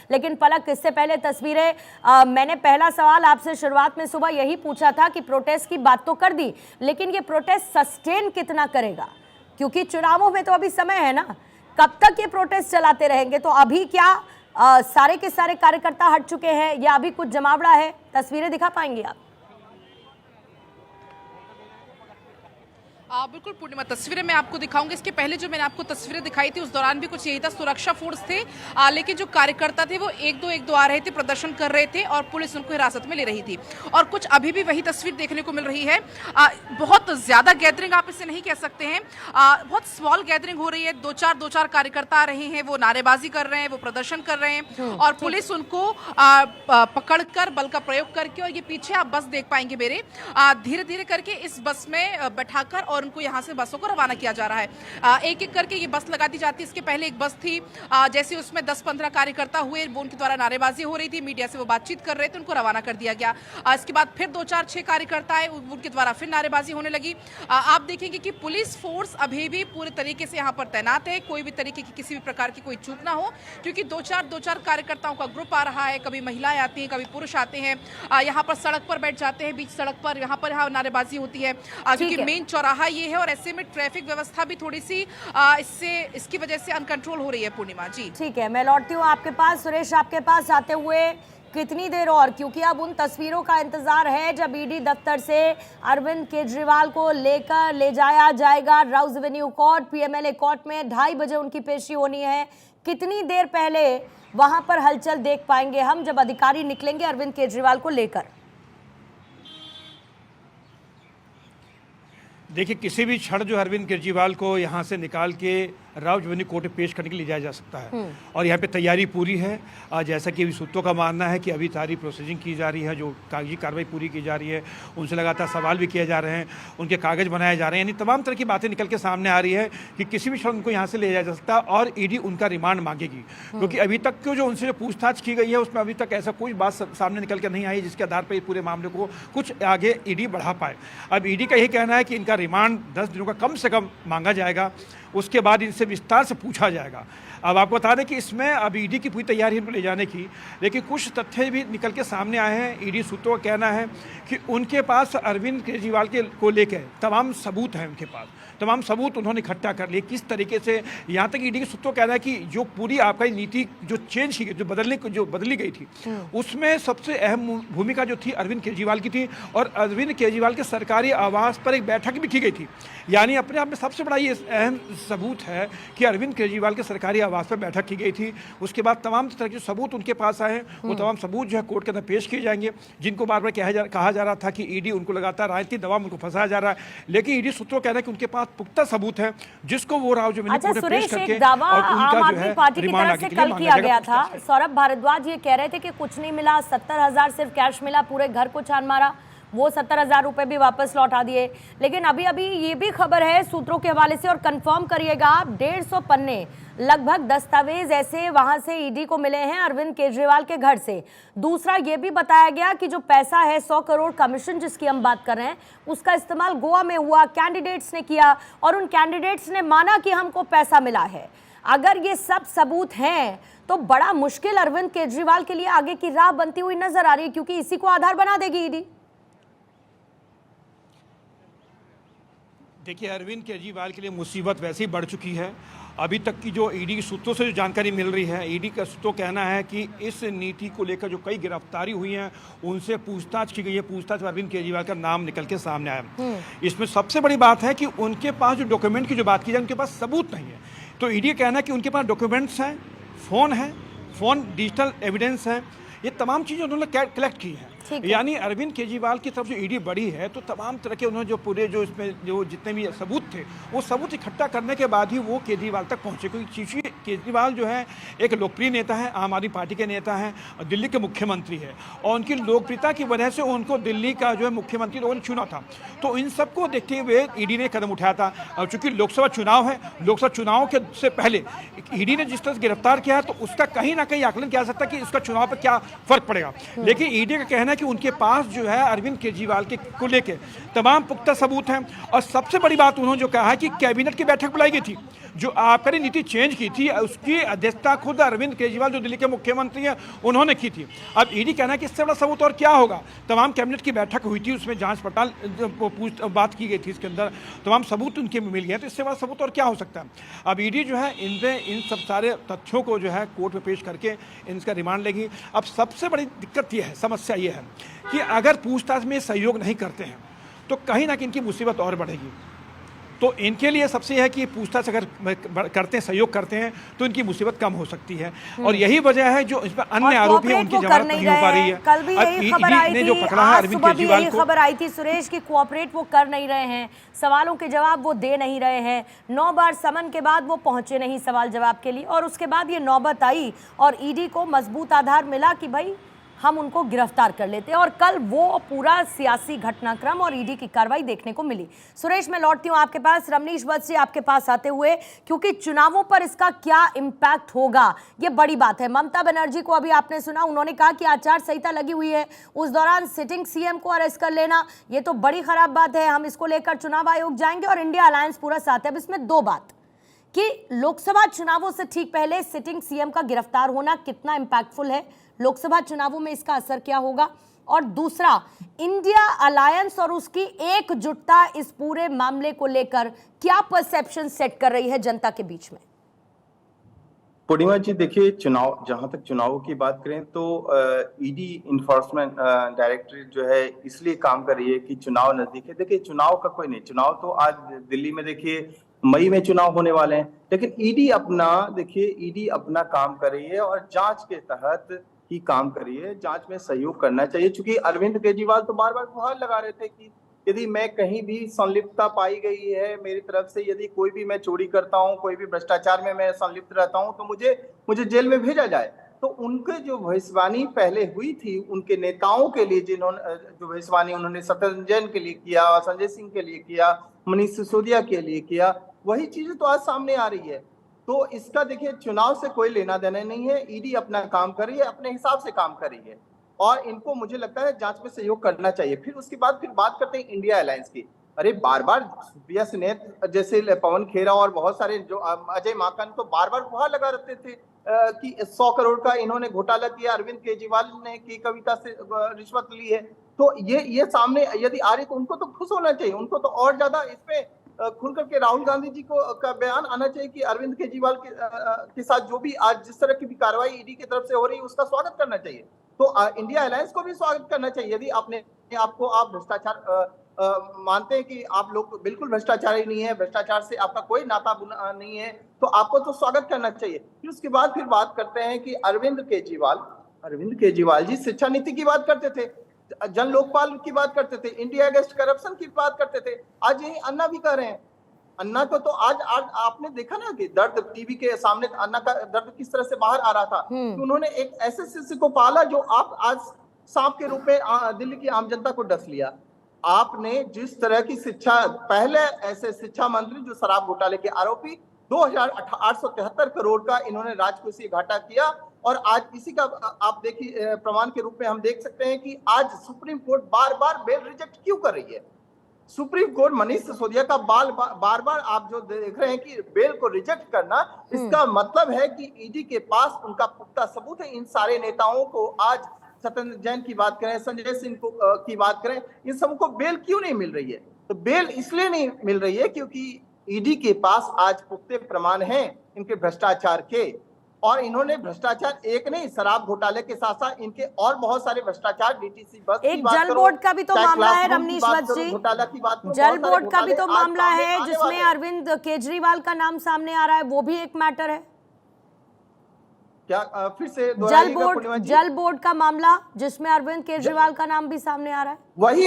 लेकिन पलक, इससे पहले तस्वीरें, मैंने पहला सवाल आपसे शुरुआत में सुबह यही पूछा था कि प्रोटेस्ट की बात तो कर दी, लेकिन ये प्रोटेस्ट सस्टेन कितना करेगा, क्योंकि चुनावों में तो अभी समय है ना, कब तक ये प्रोटेस्ट चलाते रहेंगे? तो अभी क्या सारे के सारे कार्यकर्ता हट चुके हैं या अभी कुछ जमावड़ा है? तस्वीरें दिखा पाएंगे आप? बिल्कुल पूर्णिमा, तस्वीरें मैं आपको दिखाऊंगी। इसके पहले जो मैंने आपको तस्वीरें दिखाई थी उस दौरान भी कुछ यही था, सुरक्षा फोर्स थे, लेकिन जो कार्यकर्ता थे वो एक दो आ रहे थे, प्रदर्शन कर रहे थे और पुलिस उनको हिरासत में ले रही थी। और कुछ अभी भी वही तस्वीर देखने को मिल रही है। बहुत ज्यादा गैदरिंग आप इसे नहीं कह सकते हैं, बहुत स्मॉल गैदरिंग हो रही है। दो चार कार्यकर्ता आ रहे हैं, वो नारेबाजी कर रहे हैं, वो प्रदर्शन कर रहे हैं और पुलिस उनको पकड़कर बल का प्रयोग करके, और ये पीछे आप बस देख पाएंगे मेरे, धीरे धीरे करके इस बस में बैठाकर और उनको यहाँ से बसों को रवाना किया जा रहा है। एक एक करके ये बस लगा दी जाती है। इसके पहले एक बस थी, जैसे उसमें 10-15 कार्यकर्ता हुए, वो उनके द्वारा नारेबाजी हो रही थी, मीडिया से वो बातचीत कर रहे थे, उनको रवाना कर दिया गया। इसके बाद फिर 2-4-6 कार्यकर्ता आए, उनके द्वारा फिर नारेबाजी होने लगी। आप देखेंगे कि पुलिस फोर्स अभी भी पूरे तरीके से यहाँ पर तैनात है, कोई भी तरीके की किसी भी प्रकार की कोई चूक ना हो, क्योंकि दो चार कार्यकर्ताओं का ग्रुप आ रहा है, कभी महिलाएं आती हैं, कभी पुरुष आते हैं, यहाँ पर सड़क पर बैठ जाते हैं, बीच सड़क पर यहाँ पर नारेबाजी होती है, क्योंकि मेन चौराहा ये है और ऐसे में ट्रैफिक व्यवस्था भी थोड़ी सी इसकी वजह से अनकंट्रोल हो रही है। पूर्णिमा जी, ठीक है, मैं लौटती हूँ आपके पास। सुरेश, आपके पास आते हुए कितनी देर और, क्योंकि अब उन तस्वीरों का इंतजार है जब ईडी दफ्तर से अरविंद केजरीवाल को लेकर ले जाया जाएगा Rouse Avenue court, PMLA court में 2:30 बजे उनकी पेशी होनी है। कितनी देर पहले वहां पर हलचल देख पाएंगे हम जब अधिकारी निकलेंगे अरविंद केजरीवाल को लेकर? देखिए, किसी भी क्षण जो अरविंद केजरीवाल को यहाँ से निकाल के राउज एवेन्यू कोर्ट में पेश करने के लिए जाया जा सकता है और यहाँ पे तैयारी पूरी है। जैसा कि अभी सूत्रों का मानना है कि अभी सारी प्रोसेसिंग की जा रही है, जो कागजी कार्रवाई पूरी की जा रही है, उनसे लगातार सवाल भी किए जा रहे हैं, उनके कागज बनाए जा रहे हैं, यानी तमाम तरह की बातें निकल के सामने आ रही है कि किसी भी क्षण उनको यहाँ से ले जाया जा सकता है और ईडी उनका रिमांड मांगेगी। क्योंकि अभी तक जो उनसे जो पूछताछ की गई है उसमें अभी तक ऐसा कोई बात सामने निकल के नहीं आई जिसके आधार पर पूरे मामले को कुछ आगे ईडी बढ़ा पाए। अब ईडी का यही कहना है कि इनका रिमांड 10 दिनों का कम से कम मांगा जाएगा, उसके बाद इनसे विस्तार से पूछा जाएगा। अब आपको बता दें कि इसमें अब ईडी की पूरी तैयारी है इनको ले जाने की, लेकिन कुछ तथ्य भी निकल के सामने आए हैं। ईडी सूत्रों का कहना है कि उनके पास अरविंद केजरीवाल को लेकर तमाम सबूत हैं, उनके पास तमाम सबूत उन्होंने इकट्ठा कर लिए। किस तरीके से, यहाँ तक ईडी के सूत्रों का कहना है कि जो पूरी आपका नीति जो चेंज की गई, जो बदली गई थी, उसमें सबसे अहम भूमिका जो थी अरविंद केजरीवाल की थी और अरविंद केजरीवाल के सरकारी आवास पर एक बैठक भी की गई थी। यानी अपने आप में सबसे बड़ा ये अहम सबूत है कि अरविंद केजरीवाल के सरकारी आवास पर बैठक की गई थी। उसके बाद तमाम तरह के सबूत उनके पास आए हैं, वो तमाम सबूत जो है कोर्ट के अंदर पेश किए जाएंगे, जिनको बार बार कहा जा रहा था कि ईडी उनको लगातार राजनीतिक दबाव उनको फंसाया जा रहा है। लेकिन ईडी सूत्रों कहना है कि उनके पास पुख्ता सबूत है जिसको वो राउज एवेन्यू कोर्ट में पेश करके और उनका जो है पार्टी की तरफ से कल किया गया था। सौरभ भारद्वाज ये कह रहे थे कि कुछ नहीं मिला, 70,000 सिर्फ कैश मिला, पूरे घर को छान मारा, वो 70,000 रुपए भी वापस लौटा दिए। लेकिन अभी ये भी खबर है सूत्रों के हवाले से, और कंफर्म करिएगा आप, 150 पन्ने लगभग दस्तावेज ऐसे वहां से ईडी को मिले हैं अरविंद केजरीवाल के घर से। दूसरा ये भी बताया गया कि जो पैसा है 100 करोड़ कमीशन जिसकी हम बात कर रहे हैं, उसका इस्तेमाल गोवा में हुआ, कैंडिडेट्स ने किया और उन कैंडिडेट्स ने माना कि हमको पैसा मिला है। अगर ये सब सबूत हैं तो बड़ा मुश्किल अरविंद केजरीवाल के लिए आगे की राह बनती हुई नजर आ रही है, क्योंकि इसी को आधार बना देगी ईडी। देखिए, अरविंद केजरीवाल के लिए मुसीबत वैसे ही बढ़ चुकी है। अभी तक की जो ईडी के सूत्रों से जो जानकारी मिल रही है, ईडी का सूत्रों कहना है कि इस नीति को लेकर जो कई गिरफ्तारी हुई हैं उनसे पूछताछ की गई है। पूछताछ में अरविंद केजरीवाल का नाम निकल के सामने आया। इसमें सबसे बड़ी बात है कि उनके पास जो डॉक्यूमेंट की जो बात की जाए, उनके पास सबूत नहीं है। तो ईडी का कहना है कि उनके पास डॉक्यूमेंट्स हैं, फ़ोन डिजिटल एविडेंस है, ये तमाम चीज़ें उन्होंने कलेक्ट की हैं। यानी अरविंद केजरीवाल की तरफ जो ईडी बढ़ी है तो तमाम तरह के उन्होंने जो पूरे जो इसमें जो जितने भी सबूत थे वो सबूत इकट्ठा करने के बाद ही वो केजरीवाल तक पहुंचे। क्योंकि केजरीवाल जो है एक लोकप्रिय नेता है, आम आदमी पार्टी के नेता हैं और दिल्ली के मुख्यमंत्री है, और उनकी लोकप्रियता की वजह से उनको दिल्ली का जो है मुख्यमंत्री लोगों ने चुना था। तो इन सबको देखते हुए ईडी ने कदम उठाया था। और चूंकि लोकसभा चुनाव है, लोकसभा चुनाव के से पहले ईडी ने जिस तरह से गिरफ्तार किया है तो उसका कहीं ना कहीं आकलन किया जा सकता है कि इसका चुनाव पर क्या फर्क पड़ेगा। लेकिन ईडी का कहना है कि उनके पास जो है अरविंद केजरीवाल के को लेके तमाम पुख्ता सबूत हैं। और सबसे बड़ी बात उन्होंने जो कहा है कि कैबिनेट की बैठक बुलाई गई थी, जो आबकारी नीति चेंज की थी उसकी अध्यक्षता खुद अरविंद केजरीवाल जो दिल्ली के मुख्यमंत्री हैं उन्होंने की थी। अब ईडी कहना है कि इससे बड़ा सबूत और क्या होगा। तमाम कैबिनेट की बैठक हुई थी, उसमें जांच पड़ताल बात की गई थी, इसके अंदर तमाम सबूत उनके मिल गए, तो इससे बड़ा सबूत और क्या हो सकता है। अब ईडी जो है इन सब सारे तथ्यों को जो है कोर्ट में पेश करके इनका रिमांड लेगी। अब सबसे बड़ी दिक्कत यह है, समस्या ये है कि अगर पूछताछ में सहयोग नहीं करते हैं तो कहीं ना कहीं इनकी मुसीबत और बढ़ेगी। तो इनके लिए सबसे है कि पूछताछ अगर करते हैं, सहयोग करते हैं तो इनकी मुसीबत कम हो सकती है। और यही वजह है जो इस पर अन्य आरोपी हैं उनकी जमानत नहीं हो पा रही है। कल भी यही खबर आई थी, जो पकड़ा है अरविंद केजरीवाल को, खबर आई थी सुरेश की कोऑपरेट वो कर नहीं रहे हैं, सवालों के जवाब वो दे नहीं रहे हैं। 9 बार समन के बाद वो पहुंचे नहीं सवाल जवाब के लिए, और उसके बाद ये नौबत आई और ईडी को मजबूत आधार मिला कि भाई हम उनको गिरफ्तार कर लेते हैं। और कल वो पूरा सियासी घटनाक्रम और ईडी की कार्रवाई देखने को मिली। सुरेश, मैं लौटती हूँ आपके पास, रमनीश भट्ट जी आपके पास आते हुए, क्योंकि चुनावों पर इसका क्या इम्पैक्ट होगा ये बड़ी बात है। ममता बनर्जी को अभी आपने सुना, उन्होंने कहा कि आचार संहिता लगी हुई है, उस दौरान सिटिंग सीएम को अरेस्ट कर लेना ये तो बड़ी खराब बात है, हम इसको लेकर चुनाव आयोग जाएंगे और इंडिया अलायंस पूरा साथ है। अब इसमें दो बात कि लोकसभा चुनावों से ठीक पहले सिटिंग सीएम का गिरफ्तार होना कितना इंपैक्टफुल है, लोकसभा चुनावों में इसका असर क्या होगा, और दूसरा इंडिया अलायंस और उसकी एकजुटता इस पूरे मामले को लेकर क्या परसेप्शन सेट कर रही है जनता के बीच में। पूर्णिमा जी देखिए, चुनाव जहां तक चुनावों की बात करें तो ईडी इन्फोर्समेंट डायरेक्टरेट जो है इसलिए काम कर रही है कि चुनाव नजदीक है। देखिए चुनाव का कोई नहीं, चुनाव तो आज दिल्ली में देखिए मई में चुनाव होने वाले हैं, लेकिन ईडी अपना काम कर रही है और जांच के तहत ही काम कर रही है। जांच में सहयोग करना चाहिए, क्योंकि अरविंद केजरीवाल तो बार बार गुहार लगा रहे थे कि यदि मैं कहीं भी संलिप्तता पाई गई है मेरी तरफ से, यदि कोई भी मैं चोरी करता हूं, कोई भी भ्रष्टाचार में मैं संलिप्त रहता हूं, तो मुझे जेल में भेजा जाए। तो उनके जो भविष्यवाणी पहले हुई थी उनके नेताओं के लिए, जिन्होंने जो भविष्यवाणी उन्होंने सत्येंद्र जैन के लिए किया, संजय सिंह के लिए किया, मनीष सिसोदिया के लिए किया, वही चीजें तो आज सामने आ रही है। तो इसका देखिए चुनाव से कोई लेना देना नहीं है। ईडी अपना काम कर रही है, अपने हिसाब से काम कर रही है, और इनको मुझे लगता है जांच में सहयोग करना चाहिए। फिर उसके बाद बात करते हैं इंडिया अलायंस की। अरे बार बार सुप्रिया सिन्हा जैसे, पवन खेरा और बहुत सारे जो अजय माकन तो बार बार गुहार लगा रहे थे कि 100 करोड़ का इन्होंने घोटाला किया, अरविंद केजरीवाल ने की कविता से रिश्वत ली है। तो ये सामने यदि आ रही तो उनको तो खुश होना चाहिए, उनको तो और ज्यादा इसमें खुल करके राहुल गांधी जी को का बयान आना चाहिए कि अरविंद केजरीवाल के साथ जो भी आज जिस तरह की भी कार्रवाई ईडी की तरफ से हो रही है उसका स्वागत करना चाहिए। तो इंडिया अलायंस को भी स्वागत करना चाहिए। यदि अपने आपको आप भ्रष्टाचार मानते हैं कि आप लोग बिल्कुल भ्रष्टाचारी नहीं है, भ्रष्टाचार से आपका कोई नाता नहीं है, तो आपको तो स्वागत करना चाहिए। फिर उसके बाद फिर बात करते हैं कि अरविंद केजरीवाल जी शिक्षा नीति की बात करते थे, जन लोकपाल की बात करते थे, इंडिया अगेंस्ट करप्शन की बात करते थे। आज यही अन्ना भी कर रहे हैं। अन्ना को तो आज आपने देखा ना कि दर्द टीवी के सामने अन्ना का दर्द किस तरह से बाहर आ रहा था कि उन्होंने एक ऐसे शिष्य को पाला जो आप आज सांप के रूप में दिल्ली की आम जनता को डस लिया। आपने जिस तरह की शिक्षा, पहले ऐसे शिक्षा मंत्री जो शराब घोटाले के आरोपी, 2873 करोड़ का इन्होंने राजकोषीय घाटा किया, और आज इसी का आप देखिए प्रमाण के रूप में हम देख सकते हैं कि आज सुप्रीम कोर्ट बार बार बेल रिजेक्ट क्यों कर रही है। सुप्रीम कोर्ट मनीष सिसोदिया का बार बार आप जो देख रहे हैं कि बेल को रिजेक्ट करना, इसका मतलब है कि ईडी के पास उनका पुख्ता सबूत है। इन सारे नेताओं को आज सत्येंद्र जैन की बात करें, संजय सिंह की बात करें, इन सबको बेल क्यों नहीं मिल रही है? तो बेल इसलिए नहीं मिल रही है क्योंकि ईडी के पास आज पुख्ते प्रमाण हैं इनके भ्रष्टाचार के, और इन्होंने भ्रष्टाचार एक नहीं, शराब घोटाले के साथ साथ इनके और बहुत सारे भ्रष्टाचार, डीटीसी बस एक जल बोर्ड का भी तो मामला है रमनीश भट्ट जी, घोटाला की बात, जल बोर्ड का भी तो मामला है जिसमें अरविंद केजरीवाल का नाम सामने आ रहा है, वो भी एक मैटर है क्या? फिर से जल बोर्ड का मामला जिसमें अरविंद केजरीवाल का नाम भी सामने आ रहा है।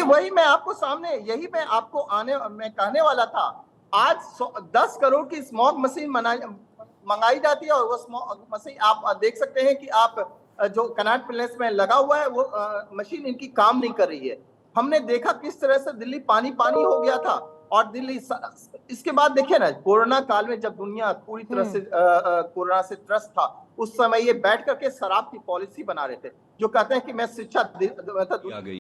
वही मैं आपको सामने, यही मैं आपको मैं कहने वाला था। आज 10 करोड़ की स्मॉग मशीन मंगाई जाती है, और वो स्मॉग मशीन आप देख सकते हैं कि आप जो कनाट पैलेस में लगा हुआ है वो मशीन इनकी काम नहीं कर रही है। हमने देखा किस तरह से दिल्ली पानी हो गया था, और दिल्ली इसके बाद देखिए ना, कोरोना काल में जब दुनिया पूरी तरह से कोरोना से त्रस्त था, उस समय ये बैठ करके शराब की पॉलिसी बना रहे थे, जो कहते हैं कि मैं शिक्षा